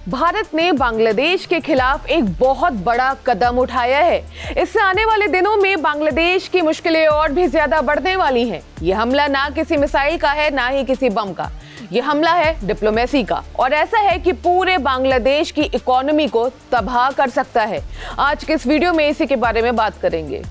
भारत ने बांग्लादेश के खिलाफ एक बहुत बड़ा कदम उठाया है। इससे आने वाले दिनों में बांग्लादेश की मुश्किलें और भी ज्यादा बढ़ने वाली हैं। यह हमला ना किसी मिसाइल का है, ना ही किसी बम का। यह हमला है डिप्लोमेसी का, और ऐसा है कि पूरे बांग्लादेश की इकोनॉमी को तबाह कर सकता है। आज के इस वीडियो में इसी के बारे में बात करेंगे।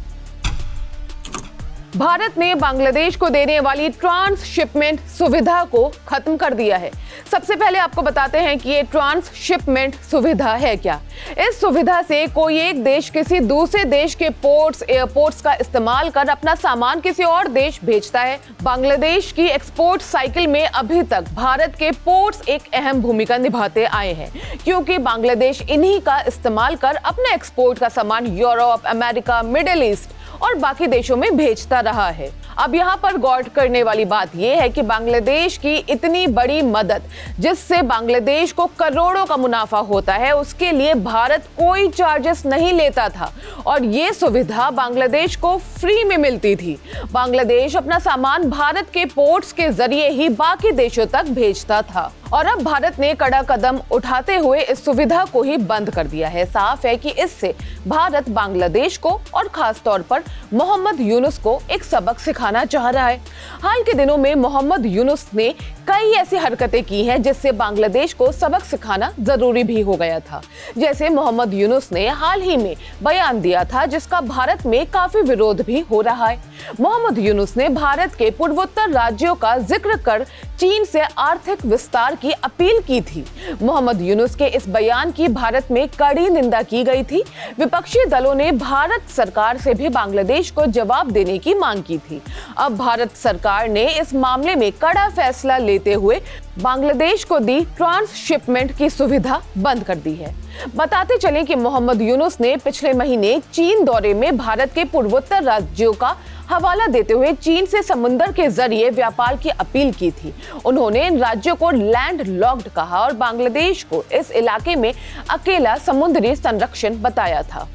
भारत ने बांग्लादेश को देने वाली ट्रांसशिपमेंट सुविधा को खत्म कर दिया है। सबसे पहले आपको बताते हैं कि ये ट्रांसशिपमेंट सुविधा है क्या। इस सुविधा से कोई एक देश किसी दूसरे देश के पोर्ट्स, एयरपोर्ट्स का इस्तेमाल कर अपना सामान किसी और देश भेजता है। बांग्लादेश की एक्सपोर्ट साइकिल में अभी तक भारत के पोर्ट्स एक अहम भूमिका निभाते आए हैं, क्योंकि बांग्लादेश इन्हीं का इस्तेमाल कर अपने एक्सपोर्ट का सामान यूरोप, अमेरिका, मिडिल ईस्ट और बाकी देशों में भेजता रहा है। अब यहाँ पर गौर करने वाली बात यह है कि बांग्लादेश की इतनी बड़ी मदद, जिससे बांग्लादेश को करोड़ों का मुनाफा होता है, उसके लिए भारत कोई चार्जेस नहीं लेता था और ये सुविधा बांग्लादेश को फ्री में मिलती थी। बांग्लादेश अपना सामान भारत के पोर्ट्स के जरिए ही बाकी देशों तक भेजता था, और अब भारत ने कड़ा कदम उठाते हुए इस सुविधा को ही बंद कर दिया है। साफ है कि इससे भारत बांग्लादेश को और खास तौर पर मोहम्मद यूनुस को एक सबक सिखाना चाह रहा है। हाल के दिनों में मोहम्मद यूनुस ने कई ऐसी हरकतें की हैं जिससे बांग्लादेश को सबक सिखाना जरूरी भी हो गया था। जैसे मोहम्मद यूनुस ने हाल ही में बयान दिया था, जिसका भारत में काफी विरोध भी हो रहा है। मोहम्मद यूनुस ने भारत के पूर्वोत्तर राज्यों का जिक्र कर चीन से आर्थिक विस्तार की अपील की थी। मोहम्मद यूनुस के इस बयान की भारत में कड़ी निंदा की गई थी। विपक्षी दलों ने भारत सरकार से भी बांग्लादेश को जवाब देने की मांग की थी। अब भारत सरकार ने इस मामले में कड़ा फैसला लेते हुए बांग्लादेश को दी ट्रांसशिपमेंट की सुविधा बंद कर दी है। बताते चलें कि मोहम्मद यूनुस ने पिछले महीने चीन दौरे में भारत के पूर्वोत्तर राज्यों का हवाला देते हुए चीन से समुद्र के जरिए व्यापार की अपील की थी। उन्होंने इन राज्यों को लैंड लॉक्ड कहा और बांग्लादेश को इस इलाके में अकेला समुद्री संरक्षण बताया था।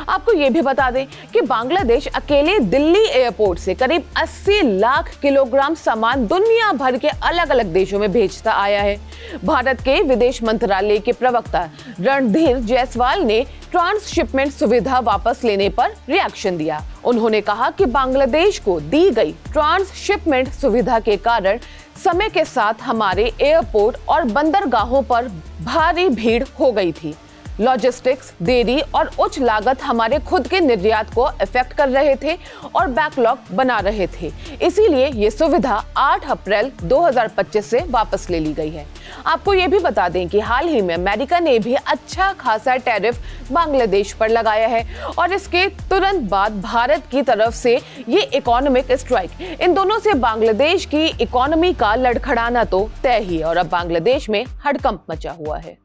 आपको ये भी बता दें कि बांग्लादेश अकेले दिल्ली एयरपोर्ट से करीब 80 लाख किलोग्राम सामान दुनिया भर के अलग अलग देशों में भेजता आया है। भारत के विदेश मंत्रालय के प्रवक्ता रणधीर जायसवाल ने ट्रांसशिपमेंट सुविधा वापस लेने पर रिएक्शन दिया। उन्होंने कहा कि बांग्लादेश को दी गई ट्रांसशिपमेंट सुविधा के कारण समय के साथ हमारे एयरपोर्ट और बंदरगाहों पर भारी भीड़ हो गई थी। लॉजिस्टिक्स, देरी और उच्च लागत हमारे खुद के निर्यात को इफेक्ट कर रहे थे और बैकलॉग बना रहे थे। इसीलिए ये सुविधा 8 अप्रैल 2025 से वापस ले ली गई है। आपको ये भी बता दें कि हाल ही में अमेरिका ने भी अच्छा खासा टैरिफ बांग्लादेश पर लगाया है, और इसके तुरंत बाद भारत की तरफ से ये इकोनॉमिक स्ट्राइक। इन दोनों से बांग्लादेश की इकोनॉमी का लड़खड़ाना तो तय ही है और अब बांग्लादेश में हड़कंप मचा हुआ है।